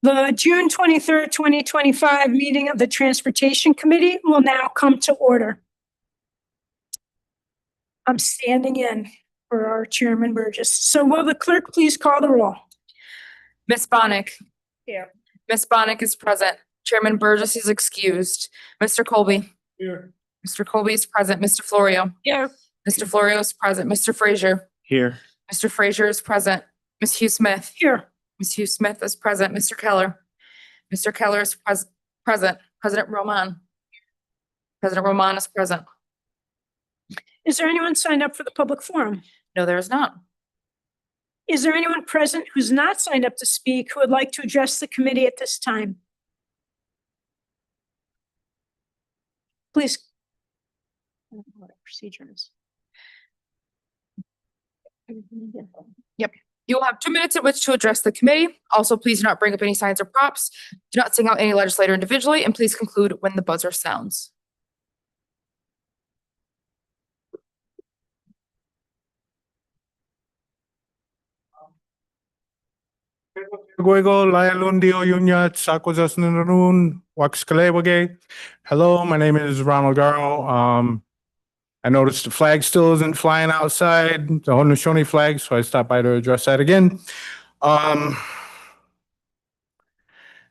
The June 23rd, 2025 meeting of the Transportation Committee will now come to order. I'm standing in for our Chairman Burgess. So will the clerk please call the roll? Ms. Bonnick. Here. Ms. Bonnick is present. Chairman Burgess is excused. Mr. Colby. Here. Mr. Colby is present. Mr. Florio. Here. Mr. Florio is present. Mr. Frazier. Here. Mr. Frazier is present. Ms. Hugh Smith. Here. Ms. Hugh Smith is present. Mr. Keller. Mr. Keller is present. President Roman. President Roman is present. Is there anyone signed up for the public forum? No, there is not. Is there anyone present who's not signed up to speak who would like to address the committee at this time? Please. I don't know what our procedure is. Yep. You will have 2 minutes at which to address the committee. Also, please do not bring up any signs or props. Do not sing out any legislator individually, and please conclude when the buzzer sounds. Hello, my name is Ronald Garro. I noticed the flag still isn't flying outside, the Haudenosaunee flag, so I stopped by to address that again.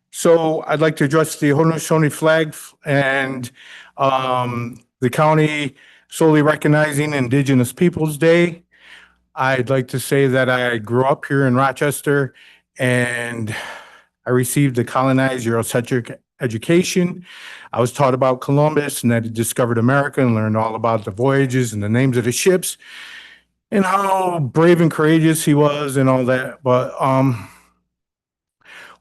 So I'd like to address the Haudenosaunee flag and the county solely recognizing Indigenous Peoples Day. I'd like to say that I grew up here in Rochester and I received a colonized Eurocentric education. I was taught about Columbus and that he discovered America and learned all about the voyages and the names of the ships and how brave and courageous he was and all that. But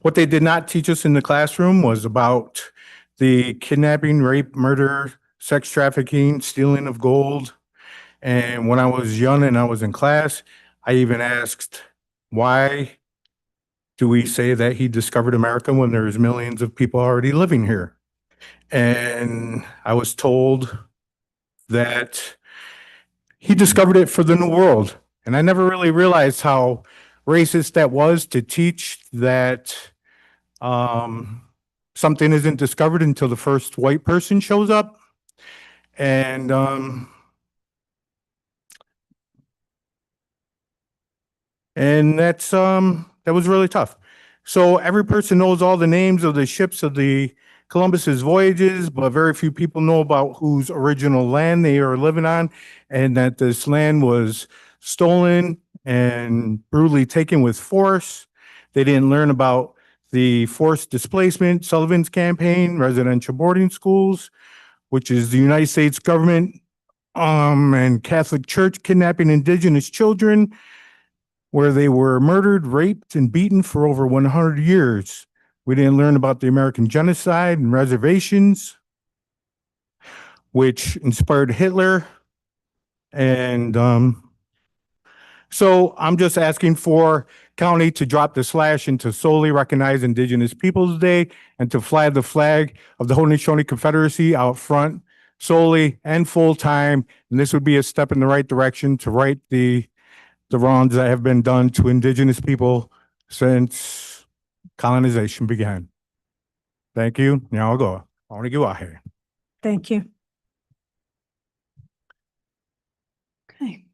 what they did not teach us in the classroom was about the kidnapping, rape, murder, sex trafficking, stealing of gold. And when I was young and I was in class, I even asked, why do we say that he discovered America when there's millions of people already living here? And I was told that he discovered it for the New World. And I never really realized how racist that was to teach that something isn't discovered until the first white person shows up. And that was really tough. So every person knows all the names of the ships of the Columbus's voyages, but very few people know about whose original land they are living on, and that this land was stolen and brutally taken with force. They didn't learn about the forced displacement, Sullivan's Campaign, residential boarding schools, which is the United States government and Catholic Church kidnapping Indigenous children, where they were murdered, raped, and beaten for over 100 years. We didn't learn about the American genocide and reservations, which inspired Hitler. And so I'm just asking for county to drop the slash and to solely recognize Indigenous Peoples Day and to fly the flag of the Haudenosaunee Confederacy out front solely and full time. And this would be a step in the right direction to right the wrongs that have been done to Indigenous people since colonization began. Thank you. Now I'll go. I want to go out here. Thank you. Okay.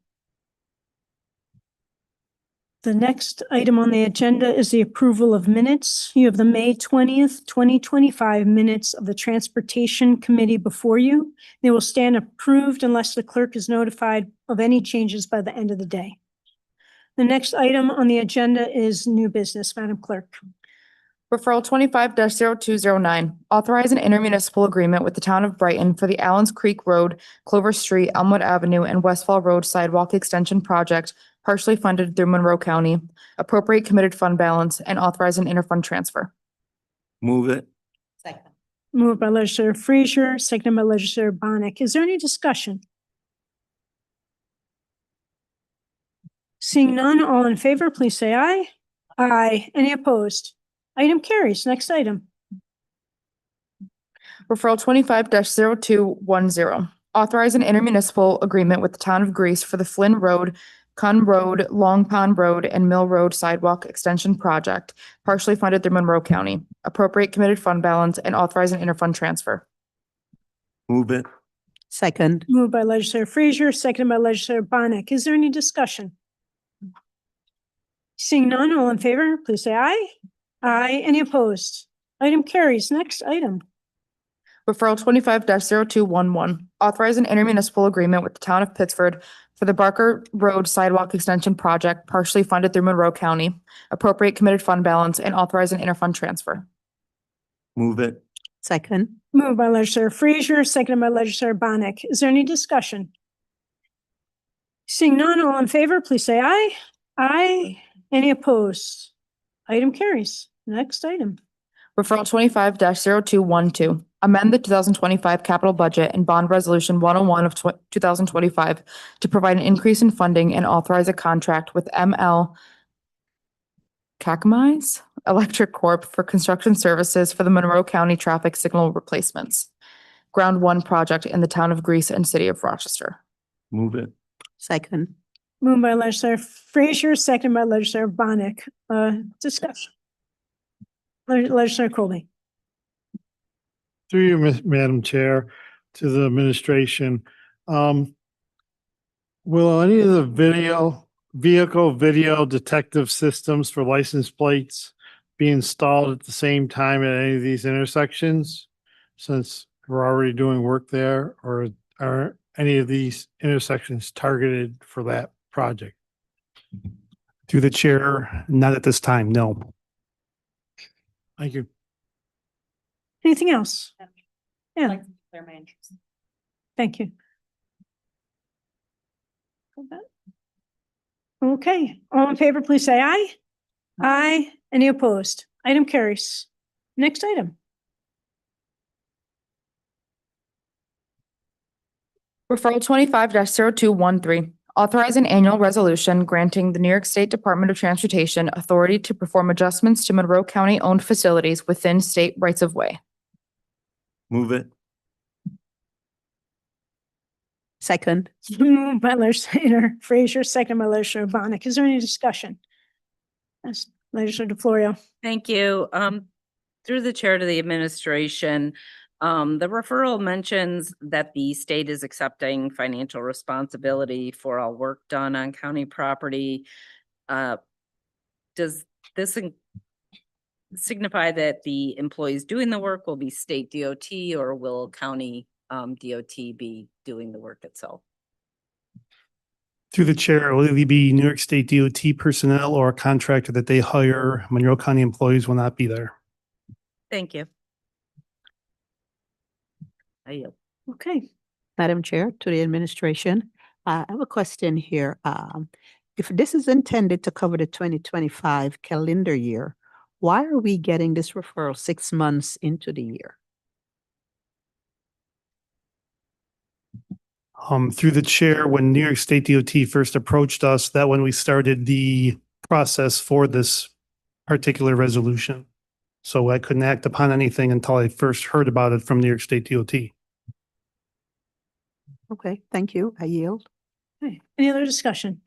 The next item on the agenda is the approval of minutes. You have the May 20th, 2025 minutes of the Transportation Committee before you. They will stand approved unless the clerk is notified of any changes by the end of the day. The next item on the agenda is new business, Madam Clerk. Referral 25-0209, authorize an intermunicipal agreement with the town of Brighton for the Allens Creek Road, Clover Street, Elmwood Avenue, and Westfall Road Sidewalk Extension Project, partially funded through Monroe County, appropriate committed fund balance, and authorize an interfund transfer. Move it. Second. Moved by legislator Frazier, seconded by legislator Bonnick. Is there any discussion? Seeing none, all in favor, please say aye. Aye. Any opposed? Item carries. Next item. Referral 25-0210, Authorize an intermunicipal agreement with the town of Greece for the Flynn Road, Cun Road, Long Pond Road, and Mill Road Sidewalk Extension Project, partially funded through Monroe County. Appropriate committed fund balance and authorize an interfund transfer. Move it. Second. Moved by legislator Frazier, seconded by legislator Bonnet. Is there any discussion? Seeing none, all in favor, please say aye. Aye. Any opposed? Item carries. Next item. Referral 25-0211, authorize an intermunicipal agreement with the town of Pittsford for the Barker Road Sidewalk Extension Project, partially funded through Monroe County. Appropriate committed fund balance and authorize an interfund transfer. Move it. Second. Moved by legislator Frazier, seconded by legislator Bonnet. Is there any discussion? Seeing none, all in favor, please say aye. Aye. Any opposed? Item carries. Next item. Referral 25-0212, amend the 2025 capital budget and bond resolution 101 of 2025 to provide an increase in funding and authorize a contract with ML Cacamize Electric Corp. For construction services for the Monroe County traffic signal replacements. Ground One project in the town of Greece and city of Rochester. Move it. Second. Moved by legislator Frazier, seconded by legislator Bonnet. Discussion. Legislator Colby. Through you, Madam Chair, to the administration. Will any of the vehicle video detective systems for license plates be installed at the same time at any of these intersections? Since we're already doing work there, or are any of these intersections targeted for that project? Through the chair, not at this time, no. Thank you. Anything else? Yeah, thank you. Okay, all in favor, please say aye. Aye. Any opposed? Item carries. Next item. Referral 25-0213, authorize an annual resolution granting the New York State Department of Transportation authority to perform adjustments to Monroe County-owned facilities within state rights-of-way. Move it. Second. Moved by legislator Frazier, second by legislator Bonnet. Is there any discussion? Yes, Legislator DeFlorio. Thank you. Through the chair to the administration, the referral mentions that the state is accepting financial responsibility for all work done on county property. Does this signify that the employees doing the work will be state DOT, or will county DOT be doing the work itself? Through the chair, will either be New York State DOT personnel or a contractor that they hire. Monroe County employees will not be there. Thank you. I yield. Okay, Madam Chair, to the administration, I have a question here. If this is intended to cover the 2025 calendar year, why are we getting this referral 6 months into the year? Through the chair, when New York State DOT first approached us, that when we started the process for this particular resolution. So I couldn't act upon anything until I first heard about it from New York State DOT. Okay, thank you. I yield. okay. Any other discussion?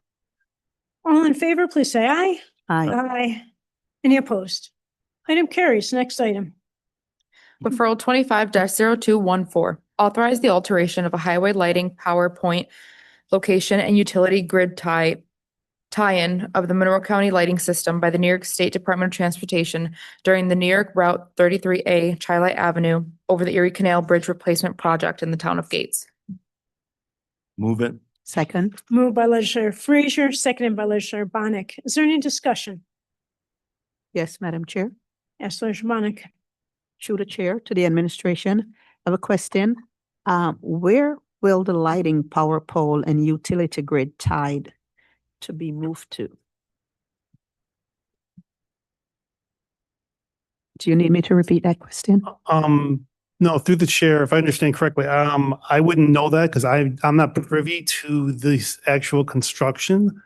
All in favor, please say aye. Aye. Aye. Any opposed? Item carries. Next item. Referral 25-0214, authorize the alteration of a highway lighting power point location and utility grid tie-in of the Monroe County lighting system by the New York State Department of Transportation during the New York Route 33A Chi-Light Avenue over the Erie Canal Bridge Replacement Project in the town of Gates. Move it. Second. Moved by legislator Frazier, seconded by legislator Bonnet. Is there any discussion? Yes, Madam Chair. Yes, legislator Bonnet. Through the chair to the administration, I have a question. Where will the lighting power pole and utility grid tied to be moved to? Do you need me to repeat that question? No, through the chair, if I understand correctly, I wouldn't know that because I'm not privy to this actual construction.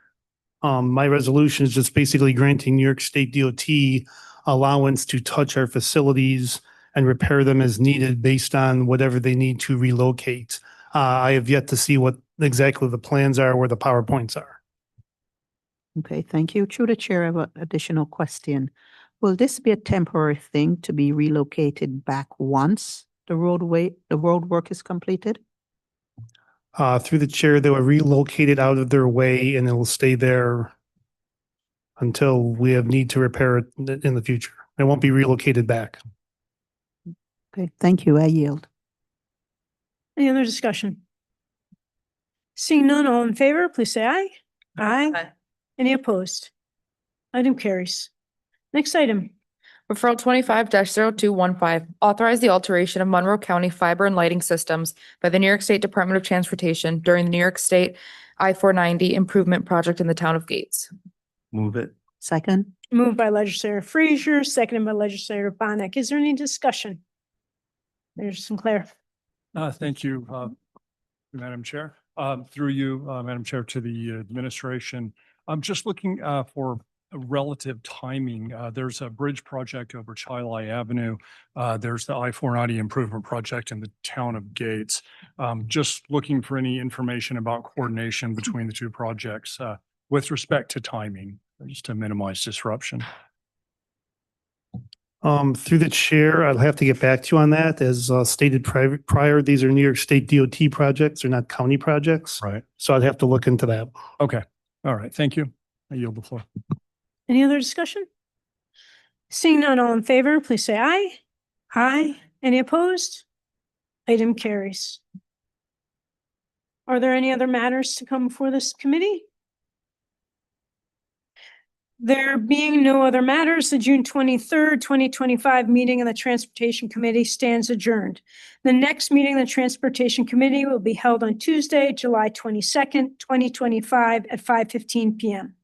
My resolution is just basically granting New York State DOT allowance to touch our facilities and repair them as needed based on whatever they need to relocate. I have yet to see what exactly the plans are, where the PowerPoints are. Okay, thank you. Through the chair, I have an additional question. Will this be a temporary thing to be relocated back once the road work is completed? Through the chair, they were relocated out of their way and it will stay there until we have need to repair it in the future. It won't be relocated back. Okay, thank you. I yield. Any other discussion? Seeing none, all in favor, please say aye. Aye. Any opposed? Item carries. Next item. Referral 25-0215, authorize the alteration of Monroe County fiber and lighting systems by the New York State Department of Transportation during the New York State I-490 improvement project in the town of Gates. Move it. Second, Moved by legislator Frazier, seconded by legislator Bonnet. Is there any discussion? There's Sinclair. Thank you, Madam Chair. Through you, Madam Chair, to the administration. I'm just looking for a relative timing. There's a bridge project over Chilai Avenue. There's the I-490 improvement project in the town of Gates. Just looking for any information about coordination between the two projects with respect to timing, just to minimize disruption. Through the chair, I'll have to get back to you on that. As stated prior, these are New York State DOT projects. They're not county projects. Right. So I'd have to look into that. Okay. All right. Thank you. I yield the floor. Any other discussion? Seeing none, all in favor, please say aye. Aye. Any opposed? Item carries. Are there any other matters to come before this committee? There being no other matters, the June 23rd, 2025 meeting of the Transportation Committee stands adjourned. The next meeting of the Transportation Committee will be held on Tuesday, July 22nd, 2025 at 5:15 p.m.